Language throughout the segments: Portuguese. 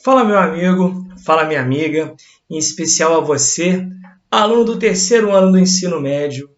Fala meu amigo, fala minha amiga, em especial a você, aluno do terceiro ano do ensino médio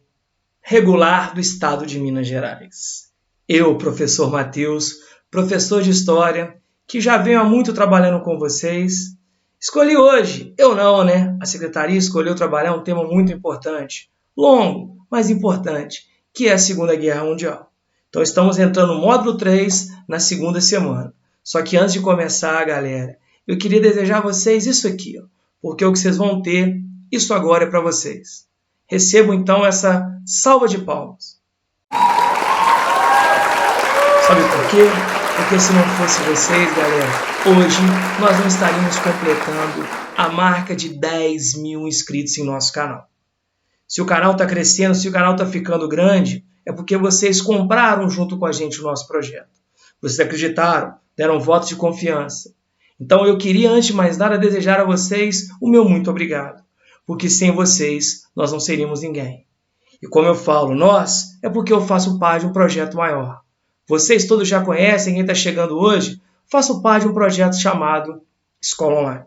regular do estado de Minas Gerais. Eu, professor Matheus, professor de História, que já venho há muito trabalhando com vocês, escolhi hoje, eu não, né? A secretaria escolheu trabalhar um tema muito importante, longo, mas importante, que é a Segunda Guerra Mundial. Então estamos entrando no módulo 3 na segunda semana. Só que antes de começar, galera, eu queria desejar a vocês isso aqui, ó, porque o que vocês vão ter, isso agora é para vocês. Recebam então essa salva de palmas. Sabe por quê? Porque se não fosse vocês, galera, hoje nós não estaríamos completando a marca de 10 mil inscritos em nosso canal. Se o canal está crescendo, se o canal está ficando grande, é porque vocês compraram junto com a gente o nosso projeto. Vocês acreditaram, deram votos de confiança. Então eu queria, antes de mais nada, desejar a vocês o meu muito obrigado. Porque sem vocês, nós não seríamos ninguém. E como eu falo nós, é porque eu faço parte de um projeto maior. Vocês todos já conhecem, quem está chegando hoje, faço parte de um projeto chamado Escola Online.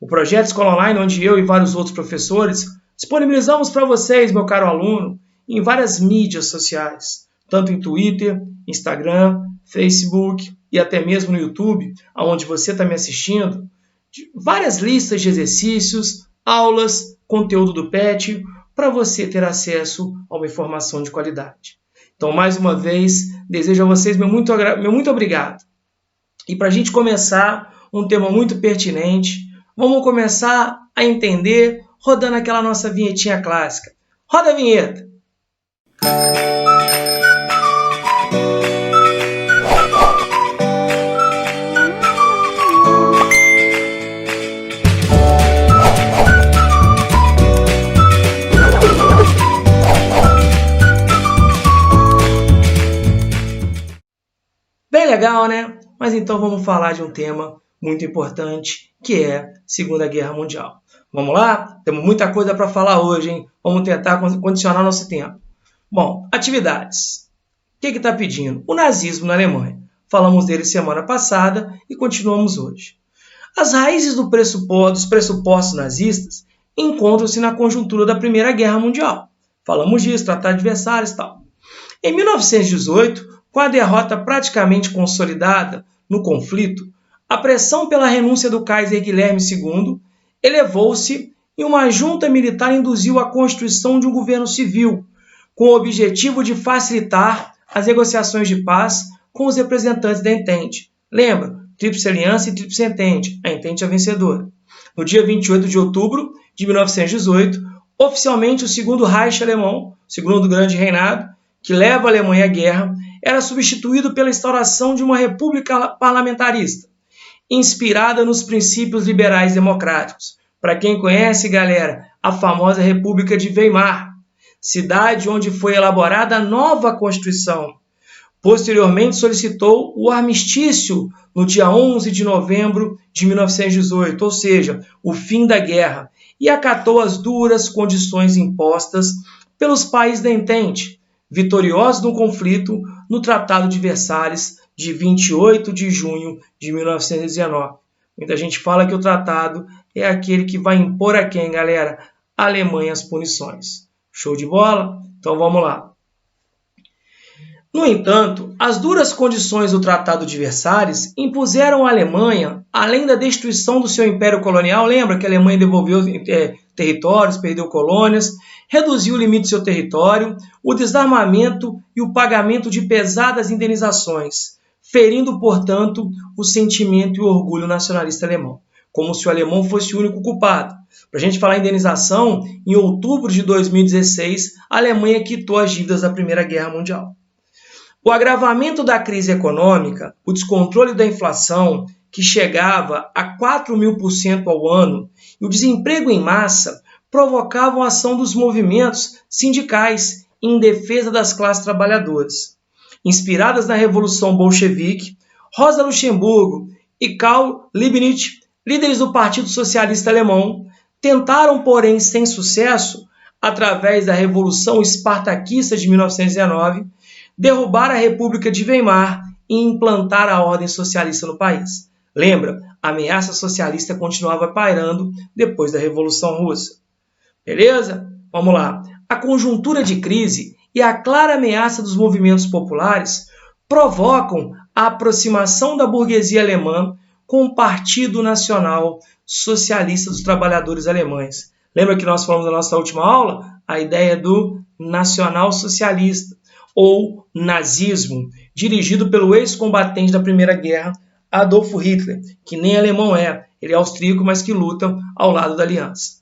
O projeto Escola Online, onde eu e vários outros professores disponibilizamos para vocês, meu caro aluno, em várias mídias sociais, tanto em Twitter, Instagram, Facebook e até mesmo no YouTube, onde você está me assistindo, várias listas de exercícios, aulas, conteúdo do PET, para você ter acesso a uma informação de qualidade. Então, mais uma vez, desejo a vocês meu muito obrigado. E para a gente começar um tema muito pertinente, vamos começar a entender rodando aquela nossa vinhetinha clássica. Roda a vinheta! Bem legal, né? Mas então vamos falar de um tema muito importante, que é a Segunda Guerra Mundial. Vamos lá? Temos muita coisa para falar hoje, hein? Vamos tentar condicionar nosso tempo. Bom, atividades. O que está pedindo? O nazismo na Alemanha. Falamos dele semana passada e continuamos hoje. As raízes dos pressupostos nazistas encontram-se na conjuntura da Primeira Guerra Mundial. Falamos disso, Tratado de Versalhes e tal. Em 1918, com a derrota praticamente consolidada no conflito, a pressão pela renúncia do Kaiser Guilherme II elevou-se e uma junta militar induziu a constituição de um governo civil, com o objetivo de facilitar as negociações de paz com os representantes da Entente. Lembra? Tríplice Aliança e Tríplice Entente. A Entente é a vencedora. No dia 28 de outubro de 1918, oficialmente o Segundo Reich alemão, o segundo grande reinado, que leva a Alemanha à guerra, era substituído pela instauração de uma república parlamentarista, inspirada nos princípios liberais democráticos. Para quem conhece, galera, a famosa República de Weimar, cidade onde foi elaborada a nova Constituição. Posteriormente, solicitou o armistício no dia 11 de novembro de 1918, ou seja, o fim da guerra, e acatou as duras condições impostas pelos países da Entente, vitoriosos no conflito no Tratado de Versalhes de 28 de junho de 1919. Muita gente fala que o tratado é aquele que vai impor a quem, galera? A Alemanha as punições. Show de bola? Então vamos lá. No entanto, as duras condições do Tratado de Versalhes impuseram à Alemanha, além da destruição do seu império colonial, lembra que a Alemanha devolveu territórios, perdeu colônias, reduziu o limite do seu território, o desarmamento e o pagamento de pesadas indenizações, ferindo, portanto, o sentimento e o orgulho nacionalista alemão, como se o alemão fosse o único culpado. Para a gente falar em indenização, em outubro de 2016, a Alemanha quitou as dívidas da Primeira Guerra Mundial. O agravamento da crise econômica, o descontrole da inflação, que chegava a 4.000% ao ano, e o desemprego em massa provocavam a ação dos movimentos sindicais em defesa das classes trabalhadoras. Inspiradas na Revolução Bolchevique, Rosa Luxemburgo e Karl Liebknecht, líderes do Partido Socialista Alemão, tentaram, porém sem sucesso, através da Revolução Espartaquista de 1919, derrubar a República de Weimar e implantar a ordem socialista no país. Lembra? a ameaça socialista continuava pairando depois da Revolução Russa. Beleza? Vamos lá. A conjuntura de crise e a clara ameaça dos movimentos populares provocam a aproximação da burguesia alemã com o Partido Nacional Socialista dos Trabalhadores Alemães. Lembra que nós falamos na nossa última aula? A ideia do nacional socialista, ou nazismo, dirigido pelo ex-combatente da Primeira Guerra, Adolf Hitler, que nem alemão é, ele é austríaco, mas que luta ao lado da aliança.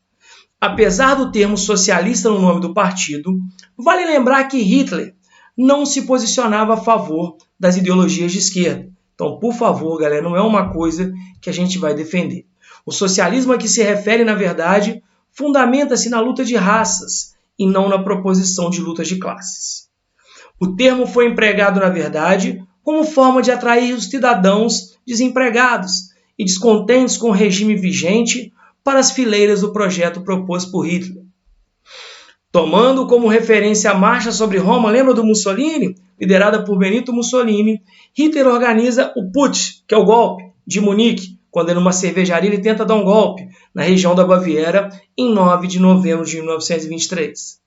Apesar do termo socialista no nome do partido, vale lembrar que Hitler não se posicionava a favor das ideologias de esquerda. Então, por favor, galera, não é uma coisa que a gente vai defender. O socialismo a que se refere, na verdade, fundamenta-se na luta de raças e não na proposição de lutas de classes. O termo foi empregado, na verdade, como forma de atrair os cidadãos desempregados e descontentes com o regime vigente para as fileiras do projeto proposto por Hitler. Tomando como referência a marcha sobre Roma, lembra do Mussolini? Liderada por Benito Mussolini, Hitler organiza o Putsch, que é o golpe, de Munique, quando ele numa cervejaria ele tenta dar um golpe na região da Baviera em 9 de novembro de 1923.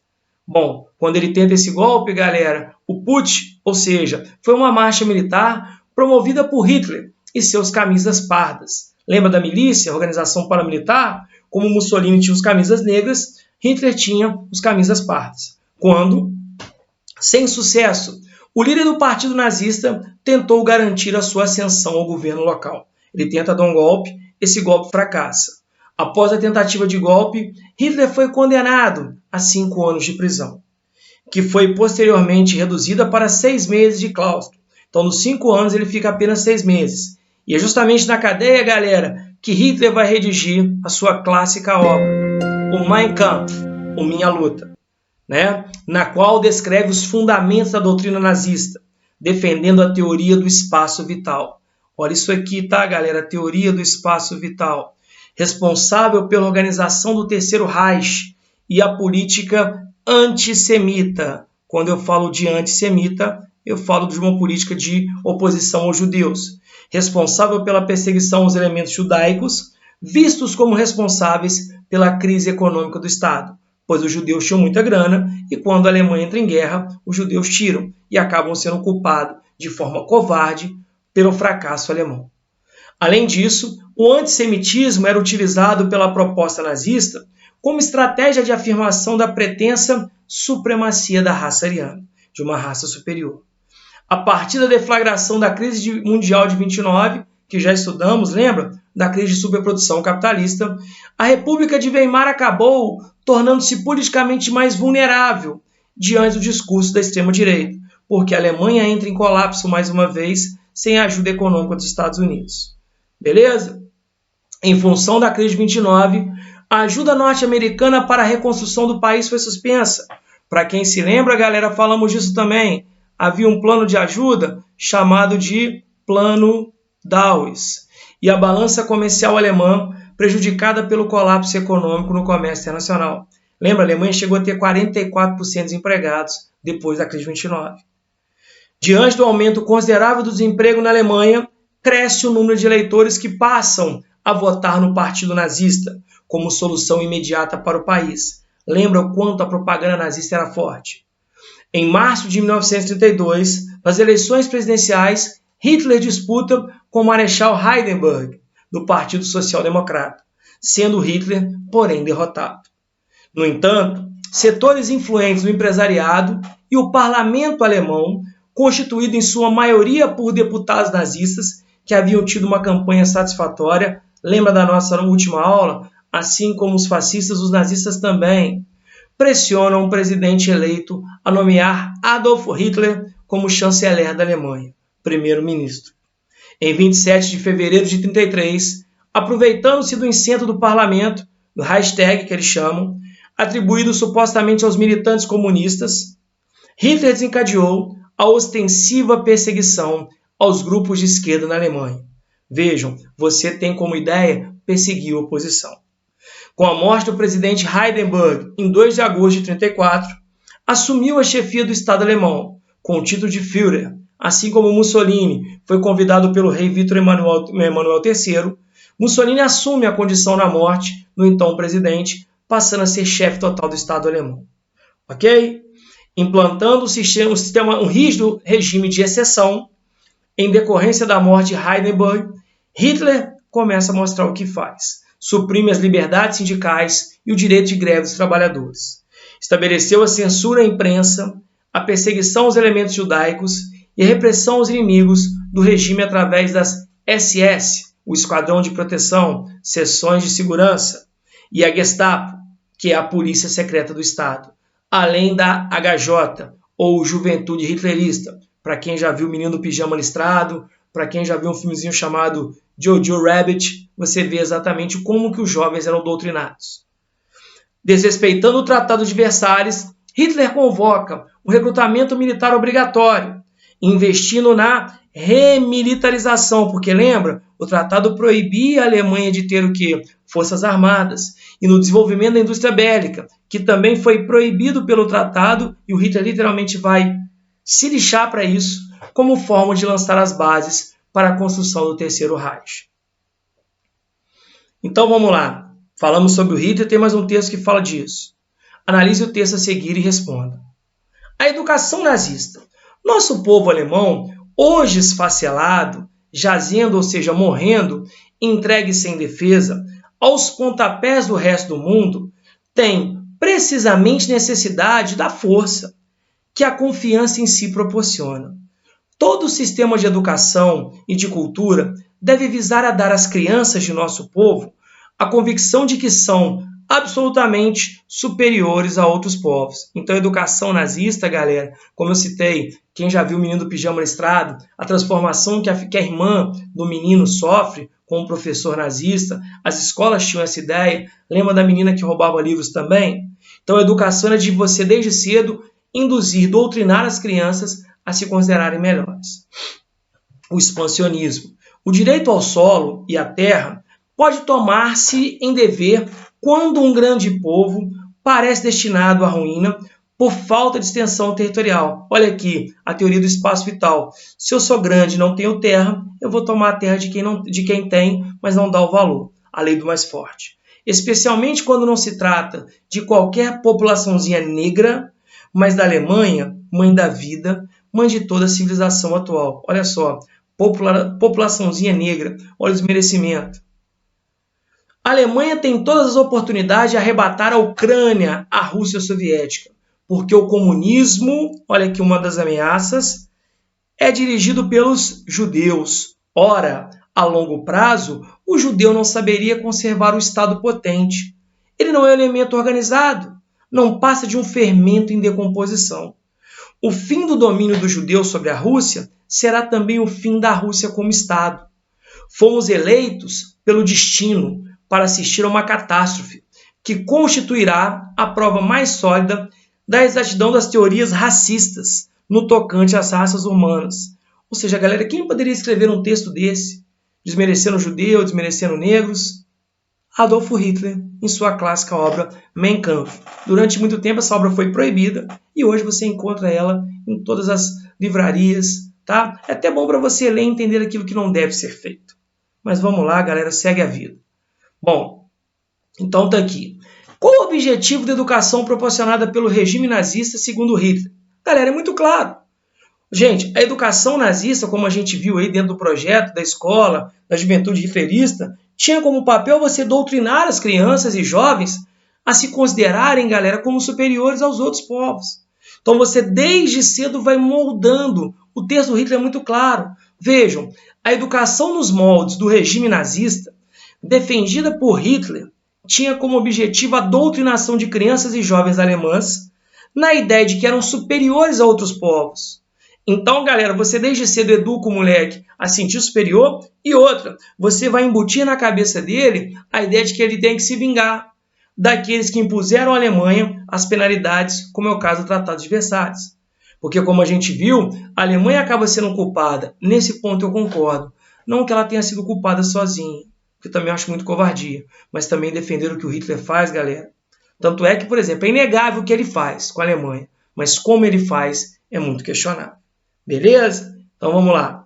Bom, quando ele tenta esse golpe, galera, o Putsch, ou seja, foi uma marcha militar promovida por Hitler e seus camisas pardas. Lembra da milícia, organização paramilitar? Como Mussolini tinha os camisas negras, Hitler tinha os camisas pardas. Quando, sem sucesso, o líder do partido nazista tentou garantir a sua ascensão ao governo local. Ele tenta dar um golpe, esse golpe fracassa. Após a tentativa de golpe, Hitler foi condenado a 5 anos de prisão, que foi posteriormente reduzida para 6 meses de claustro. Então, nos 5 anos, ele fica apenas 6 meses. E é justamente na cadeia, galera, que Hitler vai redigir a sua clássica obra, o Mein Kampf, o Minha Luta, né? Na qual descreve os fundamentos da doutrina nazista, defendendo a teoria do espaço vital. Olha isso aqui, tá, galera? A teoria do espaço vital. Responsável pela organização do Terceiro Reich e a política antissemita. Quando eu falo de antissemita, eu falo de uma política de oposição aos judeus. Responsável pela perseguição aos elementos judaicos, vistos como responsáveis pela crise econômica do Estado, pois os judeus tinham muita grana e quando a Alemanha entra em guerra, os judeus tiram e acabam sendo culpados de forma covarde pelo fracasso alemão. Além disso, o antissemitismo era utilizado pela proposta nazista como estratégia de afirmação da pretensa supremacia da raça ariana, de uma raça superior. A partir da deflagração da crise mundial de 29, que já estudamos, lembra? Da crise de superprodução capitalista, a República de Weimar acabou tornando-se politicamente mais vulnerável diante do discurso da extrema-direita, porque a Alemanha entra em colapso mais uma vez sem a ajuda econômica dos Estados Unidos. Beleza? Em função da crise de 29, a ajuda norte-americana para a reconstrução do país foi suspensa. Para quem se lembra, galera, falamos disso também. Havia um plano de ajuda chamado de Plano Dawes. E a balança comercial alemã prejudicada pelo colapso econômico no comércio internacional. Lembra, a Alemanha chegou a ter 44% de desempregados depois da crise de 29. Diante do aumento considerável do desemprego na Alemanha, cresce o número de eleitores que passam a votar no partido nazista como solução imediata para o país. Lembra o quanto a propaganda nazista era forte? Em março de 1932, nas eleições presidenciais, Hitler disputa com o Marechal Hindenburg, do Partido Social Democrata, sendo Hitler, porém, derrotado. No entanto, setores influentes do empresariado e o parlamento alemão, constituído em sua maioria por deputados nazistas, que haviam tido uma campanha satisfatória, lembra da nossa última aula? Assim como os fascistas, os nazistas também, pressionam o presidente eleito a nomear Adolf Hitler como chanceler da Alemanha, primeiro-ministro. Em 27 de fevereiro de 1933, aproveitando-se do incêndio do parlamento, do Reichstag, que eles chamam, atribuído supostamente aos militantes comunistas, Hitler desencadeou a ostensiva perseguição aos grupos de esquerda na Alemanha. Vejam, você tem como ideia perseguir a oposição. Com a morte do presidente Hindenburg em 2 de agosto de 1934, assumiu a chefia do Estado alemão, com o título de Führer, assim como Mussolini foi convidado pelo rei Vítor Emanuel III, Mussolini assume a condição na morte do então presidente, passando a ser chefe total do Estado alemão. Ok? Implantando um rígido regime de exceção, em decorrência da morte de Hindenburg, Hitler começa a mostrar o que faz. Suprime as liberdades sindicais e o direito de greve dos trabalhadores. Estabeleceu a censura à imprensa, a perseguição aos elementos judaicos e a repressão aos inimigos do regime através das SS, o Esquadrão de Proteção, Seções de Segurança, e a Gestapo, que é a Polícia Secreta do Estado, além da HJ, ou Juventude Hitlerista, para quem já viu o Menino do Pijama Listrado, para quem já viu um filmezinho chamado Jojo Rabbit, você vê exatamente como que os jovens eram doutrinados. Desrespeitando o Tratado de Versalhes, Hitler convoca o recrutamento militar obrigatório, investindo na remilitarização, porque lembra, o tratado proibia a Alemanha de ter o quê? Forças armadas, e no desenvolvimento da indústria bélica, que também foi proibido pelo tratado, e o Hitler literalmente vai se lixar para isso, como forma de lançar as bases para a construção do Terceiro Reich. Então vamos lá, falamos sobre o Hitler, tem mais um texto que fala disso. Analise o texto a seguir e responda. A educação nazista. Nosso povo alemão, hoje esfacelado, jazendo, ou seja, morrendo, entregue sem defesa, aos pontapés do resto do mundo, tem precisamente necessidade da força que a confiança em si proporciona. Todo o sistema de educação e de cultura deve visar a dar às crianças de nosso povo a convicção de que são absolutamente superiores a outros povos. Então, a educação nazista, galera, como eu citei, quem já viu o Menino do Pijama Listrado, a transformação que a irmã do menino sofre com o professor nazista, as escolas tinham essa ideia, lembra da menina que roubava livros também? Então, a educação é de você, desde cedo, induzir, doutrinar as crianças a se considerarem melhores. O expansionismo. O direito ao solo e à terra pode tomar-se em dever quando um grande povo parece destinado à ruína por falta de extensão territorial. Olha aqui, a teoria do espaço vital. Se eu sou grande e não tenho terra, eu vou tomar a terra de quem tem, mas não dá o valor. A lei do mais forte. Especialmente quando não se trata de qualquer populaçãozinha negra, mas da Alemanha, mãe da vida, mãe de toda a civilização atual. Olha só, populaçãozinha negra, olha o desmerecimento. A Alemanha tem todas as oportunidades de arrebatar a Ucrânia à Rússia soviética, porque o comunismo, olha aqui uma das ameaças, é dirigido pelos judeus. Ora, a longo prazo, o judeu não saberia conservar o Estado potente. Ele não é um elemento organizado, não passa de um fermento em decomposição. O fim do domínio do judeu sobre a Rússia será também o fim da Rússia como Estado. Fomos eleitos pelo destino para assistir a uma catástrofe que constituirá a prova mais sólida da exatidão das teorias racistas no tocante às raças humanas. Ou seja, galera, quem poderia escrever um texto desse, desmerecendo judeus, desmerecendo negros? Adolfo Hitler, em sua clássica obra Mein Kampf. Durante muito tempo essa obra foi proibida e hoje você encontra ela em todas as livrarias, tá? É até bom para você ler e entender aquilo que não deve ser feito. Mas vamos lá, galera, segue a vida. Bom, então tá aqui. Qual o objetivo da educação proporcionada pelo regime nazista segundo Hitler? Galera, é muito claro. Gente, a educação nazista, como a gente viu aí dentro do projeto da escola, da juventude hitlerista, tinha como papel você doutrinar as crianças e jovens a se considerarem, galera, como superiores aos outros povos. Então você desde cedo vai moldando. O texto do Hitler é muito claro. Vejam, a educação nos moldes do regime nazista, defendida por Hitler, tinha como objetivo a doutrinação de crianças e jovens alemãs na ideia de que eram superiores a outros povos. Então, galera, você desde cedo educa o moleque a sentir superior e outra, você vai embutir na cabeça dele a ideia de que ele tem que se vingar daqueles que impuseram à Alemanha as penalidades, como é o caso do Tratado de Versalhes. Porque, como a gente viu, a Alemanha acaba sendo culpada. Nesse ponto eu concordo. Não que ela tenha sido culpada sozinha, que eu também acho muito covardia, mas também defender o que o Hitler faz, galera. Tanto é que, por exemplo, é inegável o que ele faz com a Alemanha, mas como ele faz é muito questionável. Beleza? Então vamos lá.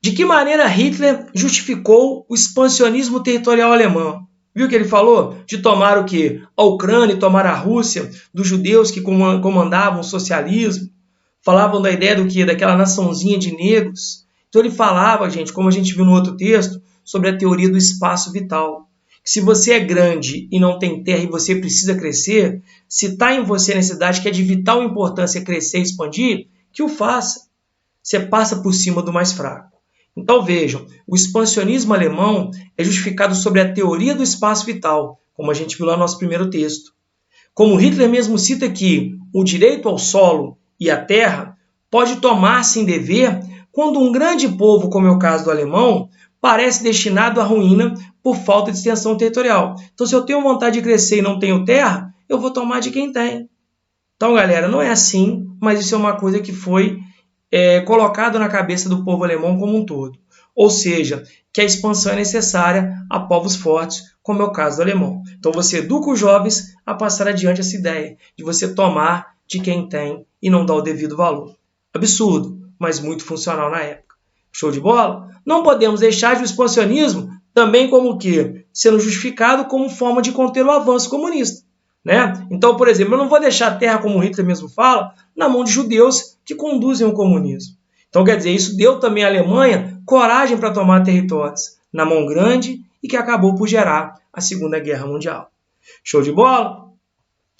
De que maneira Hitler justificou o expansionismo territorial alemão? Viu que ele falou? De tomar o quê? A Ucrânia e tomar a Rússia, dos judeus que comandavam o socialismo. Falavam da ideia do quê? Daquela naçãozinha de negros. Então ele falava, gente, como a gente viu no outro texto, sobre a teoria do espaço vital. Que se você é grande e não tem terra e você precisa crescer, se está em você a necessidade que é de vital importância crescer e expandir, que o faça. Você passa por cima do mais fraco. Então vejam, o expansionismo alemão é justificado sobre a teoria do espaço vital, como a gente viu lá no nosso primeiro texto. Como Hitler mesmo cita que o direito ao solo e à terra pode tomar-se em dever quando um grande povo, como é o caso do alemão, parece destinado à ruína por falta de extensão territorial. Então, se eu tenho vontade de crescer e não tenho terra, eu vou tomar de quem tem. Então, galera, não é assim, mas isso é uma coisa que foi colocado na cabeça do povo alemão como um todo. Ou seja, que a expansão é necessária a povos fortes, como é o caso do alemão. Então você educa os jovens a passar adiante essa ideia de você tomar de quem tem e não dar o devido valor. Absurdo, mas muito funcional na época. Show de bola? Não podemos deixar de o expansionismo também como o quê? Sendo justificado como forma de conter o avanço comunista. Né? Então, por exemplo, eu não vou deixar a terra, como Hitler mesmo fala, na mão de judeus que conduzem o comunismo. Então, quer dizer, isso deu também à Alemanha coragem para tomar territórios na mão grande e que acabou por gerar a Segunda Guerra Mundial. Show de bola?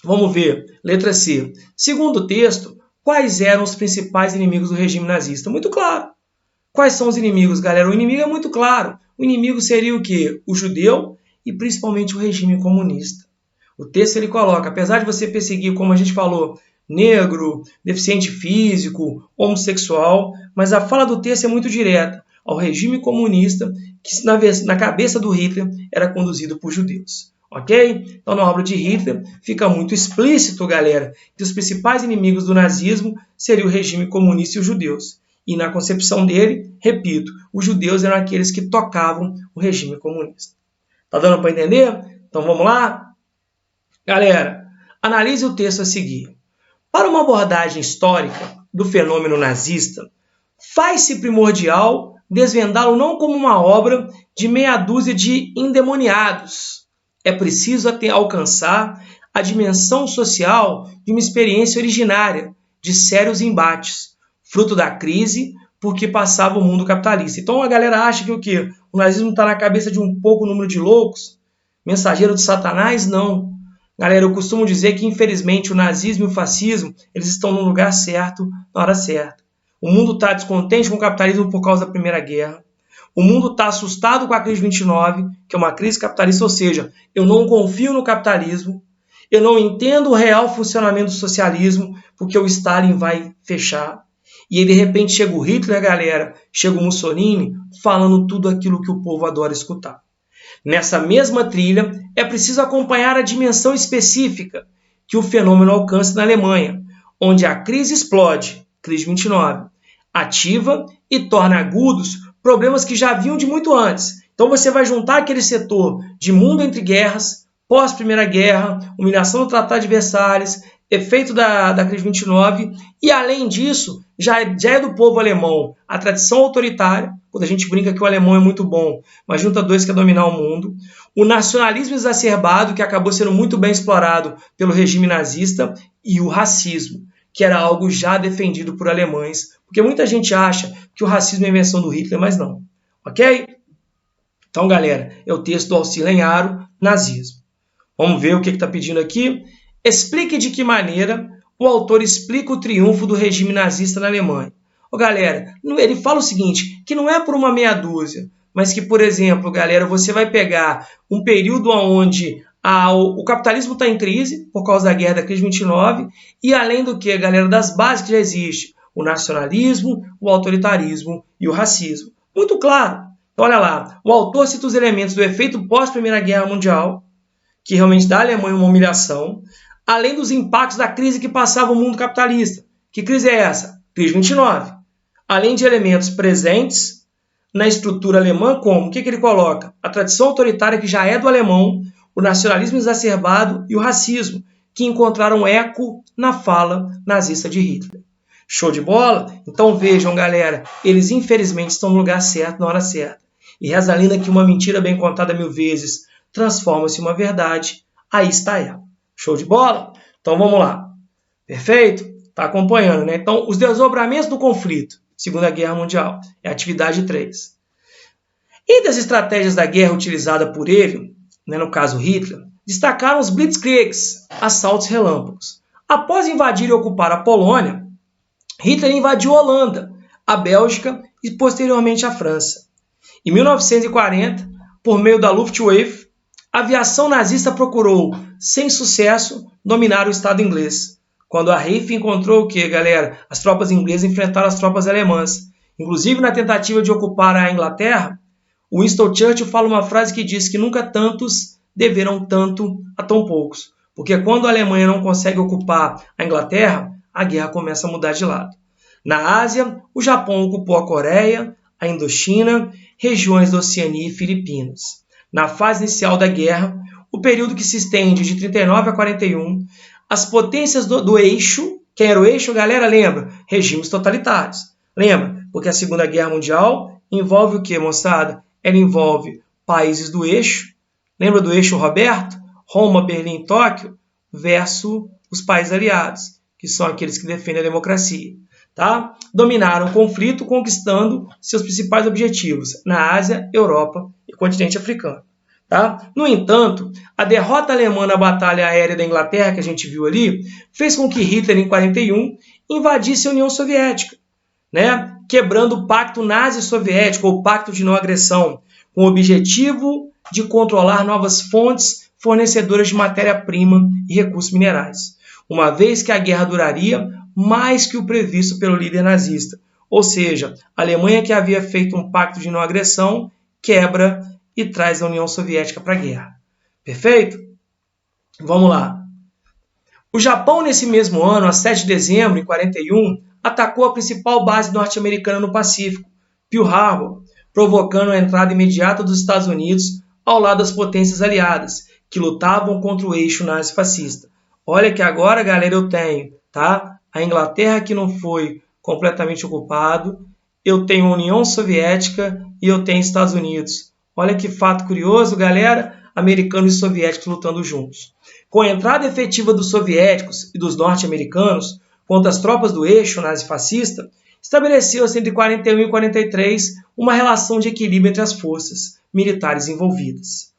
Vamos ver. Letra C. Segundo o texto, quais eram os principais inimigos do regime nazista? Muito claro. Quais são os inimigos, galera? O inimigo é muito claro. O inimigo seria o quê? O judeu e principalmente o regime comunista. O texto ele coloca, apesar de você perseguir, como a gente falou, negro, deficiente físico, homossexual, mas a fala do texto é muito direta ao regime comunista que na cabeça do Hitler era conduzido por judeus. Ok? Então na obra de Hitler fica muito explícito, galera, que os principais inimigos do nazismo seriam o regime comunista e os judeus. E na concepção dele, repito, os judeus eram aqueles que tocavam o regime comunista. Tá dando para entender? Então vamos lá? Galera, analise o texto a seguir. Para uma abordagem histórica do fenômeno nazista, faz-se primordial desvendá-lo não como uma obra de meia dúzia de endemoniados. É preciso alcançar a dimensão social de uma experiência originária, de sérios embates, fruto da crise por que passava o mundo capitalista. Então a galera acha que o quê? O nazismo está na cabeça de um pouco número de loucos? Mensageiro de Satanás? Não. Galera, eu costumo dizer que, infelizmente, o nazismo e o fascismo eles estão no lugar certo, na hora certa. O mundo está descontente com o capitalismo por causa da Primeira Guerra. O mundo está assustado com a crise de 29, que é uma crise capitalista, ou seja, eu não confio no capitalismo, eu não entendo o real funcionamento do socialismo, porque o Stalin vai fechar. E aí, de repente, chega o Hitler, galera, chega o Mussolini, falando tudo aquilo que o povo adora escutar. Nessa mesma trilha, é preciso acompanhar a dimensão específica que o fenômeno alcança na Alemanha, onde a crise explode, crise 29, ativa e torna agudos problemas que já vinham de muito antes. Então você vai juntar aquele setor de mundo entre guerras, pós-Primeira Guerra, humilhação do Tratado de Versalhes, efeito da crise 29, e além disso, já é do povo alemão a tradição autoritária, quando a gente brinca que o alemão é muito bom, mas junta dois que é dominar o mundo, o nacionalismo exacerbado, que acabou sendo muito bem explorado pelo regime nazista, e o racismo, que era algo já defendido por alemães, porque muita gente acha que o racismo é invenção do Hitler, mas não. Ok? Então, galera, é o texto do Alcir Lenharo, Nazismo. Vamos ver o que está pedindo aqui. Explique de que maneira o autor explica o triunfo do regime nazista na Alemanha. Galera, ele fala o seguinte, que não é por uma meia dúzia, mas que, por exemplo, galera, você vai pegar um período onde o capitalismo está em crise, por causa da guerra da crise 29, e além do que, galera, das bases que já existem, o nacionalismo, o autoritarismo e o racismo. Muito claro. Então, olha lá, o autor cita os elementos do efeito pós-Primeira Guerra Mundial, que realmente dá à Alemanha uma humilhação, além dos impactos da crise que passava o mundo capitalista. Que crise é essa? Crise 29. Além de elementos presentes na estrutura alemã, como? O que ele coloca? A tradição autoritária que já é do alemão, o nacionalismo exacerbado e o racismo, que encontraram eco na fala nazista de Hitler. Show de bola? Então vejam, galera, eles infelizmente estão no lugar certo, na hora certa. E reza a lenda que uma mentira bem contada 1000 vezes transforma-se em uma verdade. Aí está ela. Show de bola? Então vamos lá. Perfeito? Está acompanhando, né? Então, os desdobramentos do conflito, Segunda Guerra Mundial, é a atividade 3. E das estratégias da guerra utilizada por ele, né, no caso Hitler, destacaram os Blitzkriegs, assaltos relâmpagos. Após invadir e ocupar a Polônia, Hitler invadiu a Holanda, a Bélgica e posteriormente a França. Em 1940, por meio da Luftwaffe, a aviação nazista procurou, sem sucesso, dominar o Estado inglês. Quando a RAF encontrou o quê, galera? As tropas inglesas enfrentaram as tropas alemãs. Inclusive, na tentativa de ocupar a Inglaterra, Winston Churchill fala uma frase que diz que nunca tantos deveram tanto a tão poucos. Porque quando a Alemanha não consegue ocupar a Inglaterra, a guerra começa a mudar de lado. Na Ásia, o Japão ocupou a Coreia, a Indochina, regiões da Oceania e Filipinas. Na fase inicial da guerra, o período que se estende de 39 a 41, as potências do eixo, quem era o eixo, galera, lembra? Regimes totalitários. Lembra? Porque a Segunda Guerra Mundial envolve o que, moçada? Ela envolve países do eixo. Lembra do eixo Roberto? Roma, Berlim e Tóquio, versus os países aliados, que são aqueles que defendem a democracia. Tá? Dominaram o conflito, conquistando seus principais objetivos na Ásia, Europa e continente africano. Tá? No entanto, a derrota alemã na Batalha Aérea da Inglaterra, que a gente viu ali, fez com que Hitler, em 1941, invadisse a União Soviética, né? Quebrando o Pacto Nazi-Soviético, ou Pacto de Não Agressão, com o objetivo de controlar novas fontes fornecedoras de matéria-prima e recursos minerais, uma vez que a guerra duraria mais que o previsto pelo líder nazista. Ou seja, a Alemanha, que havia feito um pacto de não agressão, quebra e traz a União Soviética para a guerra. Perfeito? Vamos lá. O Japão, nesse mesmo ano, a 7 de dezembro de 1941, atacou a principal base norte-americana no Pacífico, Pearl Harbor, provocando a entrada imediata dos Estados Unidos ao lado das potências aliadas, que lutavam contra o eixo nazi-fascista. Olha que agora, galera, eu tenho, tá? A Inglaterra, que não foi completamente ocupado, eu tenho a União Soviética e eu tenho Estados Unidos. Olha que fato curioso, galera, americanos e soviéticos lutando juntos. Com a entrada efetiva dos soviéticos e dos norte-americanos contra as tropas do eixo nazi-fascista, estabeleceu-se entre 41 e 43 uma relação de equilíbrio entre as forças militares envolvidas.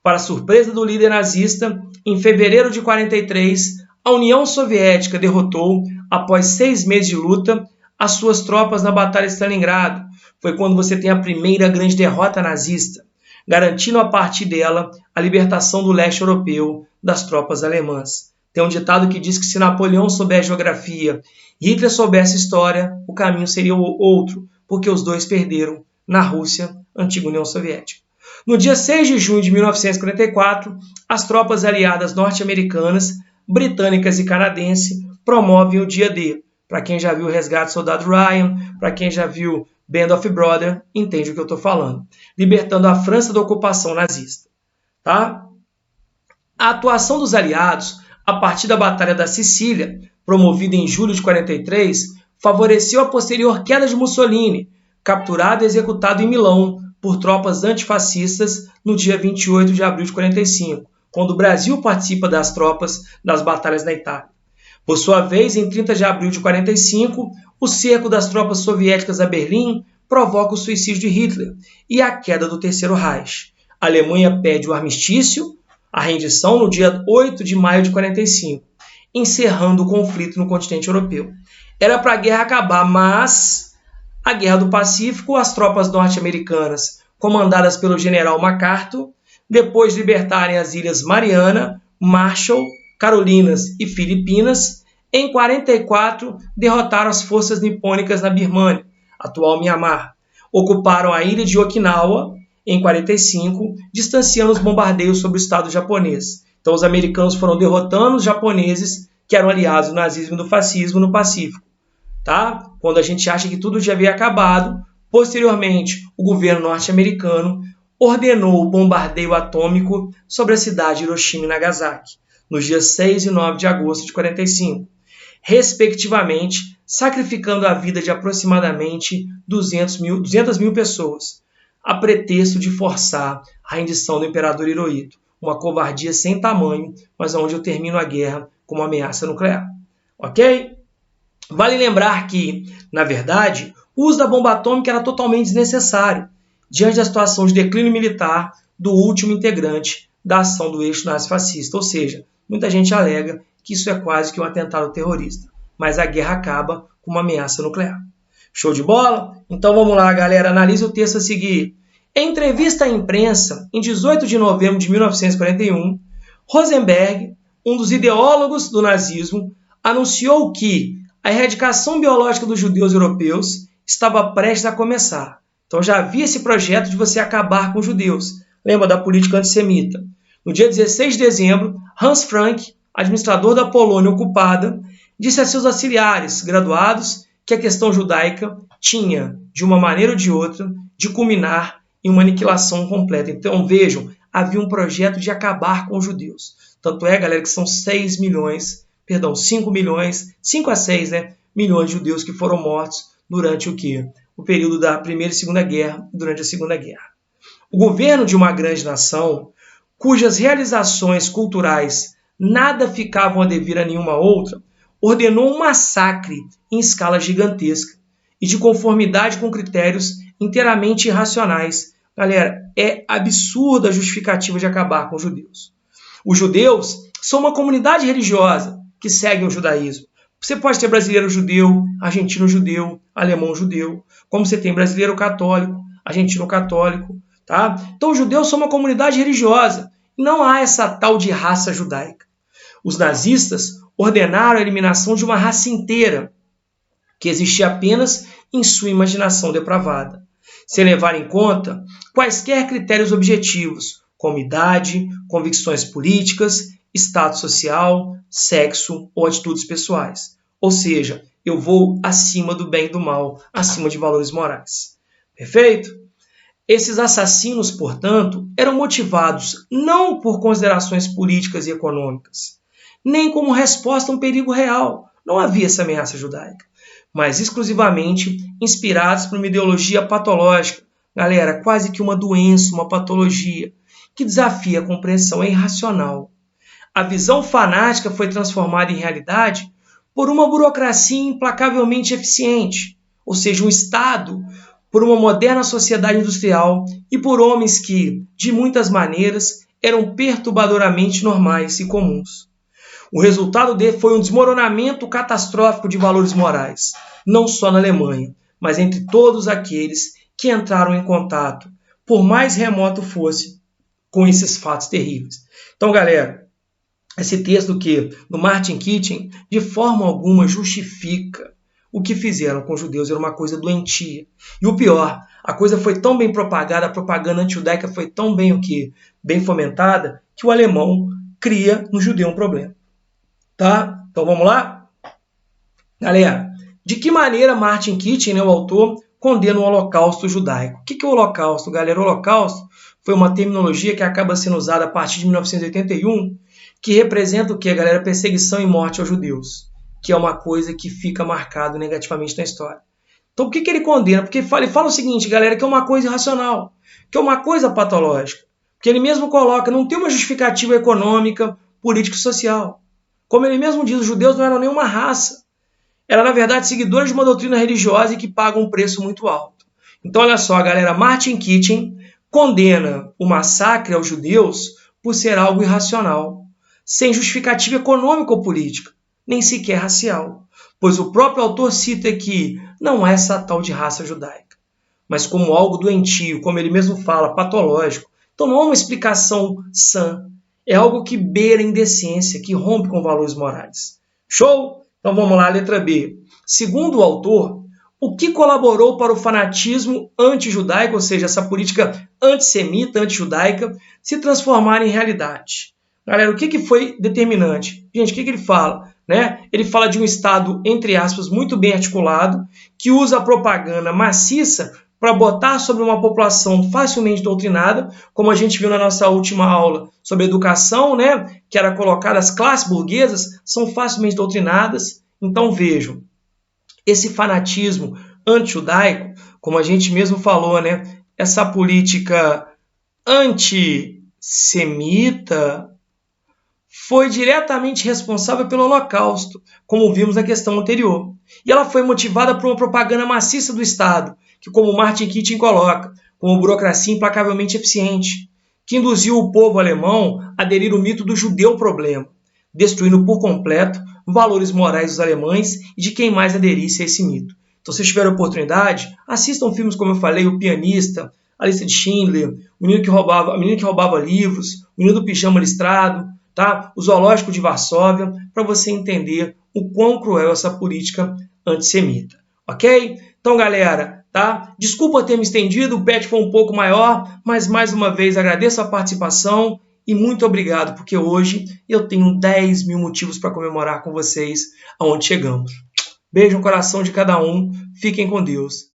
Para surpresa do líder nazista, em fevereiro de 43, a União Soviética derrotou, após 6 meses de luta, as suas tropas na Batalha de Stalingrado. Foi quando você tem a primeira grande derrota nazista, garantindo a partir dela a libertação do leste europeu das tropas alemãs. Tem um ditado que diz que se Napoleão soubesse geografia e Hitler soubesse história, o caminho seria outro, porque os dois perderam na Rússia, antiga União Soviética. No dia 6 de junho de 1944, as tropas aliadas norte-americanas, britânicas e canadenses promovem o dia D. Para quem já viu o Resgate do Soldado Ryan, para quem já viu Band of Brothers, entende o que eu estou falando. Libertando a França da ocupação nazista. Tá? A atuação dos aliados, a partir da Batalha da Sicília, promovida em julho de 43, favoreceu a posterior queda de Mussolini, capturado e executado em Milão por tropas antifascistas no dia 28 de abril de 45, quando o Brasil participa das tropas das batalhas na Itália. Por sua vez, em 30 de abril de 45, o cerco das tropas soviéticas a Berlim provoca o suicídio de Hitler e a queda do Terceiro Reich. A Alemanha pede o armistício, a rendição, no dia 8 de maio de 45, encerrando o conflito no continente europeu. Era para a guerra acabar, mas a Guerra do Pacífico, as tropas norte-americanas, comandadas pelo general MacArthur, depois de libertarem as ilhas Mariana, Marshall, Carolinas e Filipinas, em 44 derrotaram as forças nipônicas na Birmânia, atual Mianmar. Ocuparam a ilha de Okinawa em 45, distanciando os bombardeios sobre o Estado japonês. Então os americanos foram derrotando os japoneses, que eram aliados do nazismo e do fascismo no Pacífico. Tá? Quando a gente acha que tudo já havia acabado, posteriormente o governo norte-americano ordenou o bombardeio atômico sobre a cidade de Hiroshima e Nagasaki, nos dias 6 e 9 de agosto de 45, respectivamente sacrificando a vida de aproximadamente 200 mil pessoas, a pretexto de forçar a rendição do imperador Hirohito. Uma covardia sem tamanho, mas onde eu termino a guerra com uma ameaça nuclear. Ok? Vale lembrar que, na verdade, o uso da bomba atômica era totalmente desnecessário, diante da situação de declínio militar do último integrante da ação do eixo nazifascista. Ou seja, muita gente alega que isso é quase que um atentado terrorista, mas a guerra acaba com uma ameaça nuclear. Show de bola? Então vamos lá, galera, analise o texto a seguir. Em entrevista à imprensa, em 18 de novembro de 1941, Rosenberg, um dos ideólogos do nazismo, anunciou que a erradicação biológica dos judeus europeus estava prestes a começar. Então já havia esse projeto de você acabar com os judeus. Lembra da política antissemita? No dia 16 de dezembro, Hans Frank, administrador da Polônia ocupada, disse a seus auxiliares graduados que a questão judaica tinha, de uma maneira ou de outra, de culminar em uma aniquilação completa. Então, vejam, havia um projeto de acabar com os judeus. Tanto é, galera, que são 5 a 6 milhões de judeus que foram mortos durante o quê? O período da Primeira e Segunda Guerra, durante a Segunda Guerra. O governo de uma grande nação, cujas realizações culturais nada ficavam a dever a nenhuma outra, ordenou um massacre em escala gigantesca e de conformidade com critérios inteiramente irracionais. Galera, é absurda a justificativa de acabar com os judeus. Os judeus são uma comunidade religiosa que segue o judaísmo. Você pode ter brasileiro judeu, argentino judeu, alemão judeu, como você tem brasileiro católico, argentino católico, tá? Então os judeus são uma comunidade religiosa. Não há essa tal de raça judaica. Os nazistas ordenaram a eliminação de uma raça inteira, que existia apenas em sua imaginação depravada, sem levar em conta quaisquer critérios objetivos, como idade, convicções políticas, status social, sexo ou atitudes pessoais. Ou seja, eu vou acima do bem e do mal, acima de valores morais. Perfeito? Esses assassinos, portanto, eram motivados não por considerações políticas e econômicas, nem como resposta a um perigo real. Não havia essa ameaça judaica, mas exclusivamente inspirados por uma ideologia patológica. Galera, quase que uma doença, uma patologia, que desafia a compreensão, é irracional. A visão fanática foi transformada em realidade por uma burocracia implacavelmente eficiente, ou seja, um Estado, por uma moderna sociedade industrial e por homens que, de muitas maneiras, eram perturbadoramente normais e comuns. O resultado dele foi um desmoronamento catastrófico de valores morais, não só na Alemanha, mas entre todos aqueles que entraram em contato, por mais remoto fosse, com esses fatos terríveis. Então, galera, esse texto do Martin Kitchen, de forma alguma justifica o que fizeram com os judeus. Era uma coisa doentia. E o pior, a coisa foi tão bem propagada, a propaganda anti-judaica foi tão bem fomentada, que o alemão cria no judeu um problema. Tá? Então vamos lá? Galera, de que maneira Martin Kitchen, o autor, condena o holocausto judaico? O que é o holocausto, galera? O holocausto foi uma terminologia que acaba sendo usada a partir de 1981, que representa o que, galera? Perseguição e morte aos judeus, que é uma coisa que fica marcado negativamente na história. Então, por que ele condena? Porque ele fala o seguinte, galera, que é uma coisa irracional, que é uma coisa patológica, porque ele mesmo coloca, não tem uma justificativa econômica, política e social. Como ele mesmo diz, os judeus não eram nenhuma raça, eram, na verdade, seguidores de uma doutrina religiosa e que pagam um preço muito alto. Então, olha só, galera, Martin Kitchen condena o massacre aos judeus por ser algo irracional, sem justificativa econômica ou política, nem sequer racial, pois o próprio autor cita que não é essa tal de raça judaica, mas como algo doentio, como ele mesmo fala, patológico. Então não é uma explicação sã, é algo que beira a indecência, que rompe com valores morais. Show? Então vamos lá, letra B. Segundo o autor, o que colaborou para o fanatismo anti-judaico, ou seja, essa política antissemita, anti-judaica, se transformar em realidade? Galera, o que foi determinante? Gente, o que ele fala? Ele fala de um Estado, entre aspas, muito bem articulado, que usa a propaganda maciça para botar sobre uma população facilmente doutrinada, como a gente viu na nossa última aula sobre educação, que era colocada, as classes burguesas são facilmente doutrinadas. Então vejam, esse fanatismo anti-judaico, como a gente mesmo falou, né? Essa política antissemita foi diretamente responsável pelo Holocausto, como vimos na questão anterior. E ela foi motivada por uma propaganda maciça do Estado, que, como Martin Keating coloca, como burocracia implacavelmente eficiente, que induziu o povo alemão a aderir ao mito do judeu problema, destruindo por completo valores morais dos alemães e de quem mais aderisse a esse mito. Então, se tiver oportunidade, assistam filmes como eu falei, O Pianista, A Lista de Schindler, O Menino que Roubava Livros, O Menino do Pijama Listrado, tá? O Zoológico de Varsóvia, para você entender o quão cruel é essa política antissemita, ok? Então, galera, tá? Desculpa ter me estendido, o pet foi um pouco maior, mas mais uma vez agradeço a participação e muito obrigado, porque hoje eu tenho 10 mil motivos para comemorar com vocês aonde chegamos. Beijo no coração de cada um, fiquem com Deus.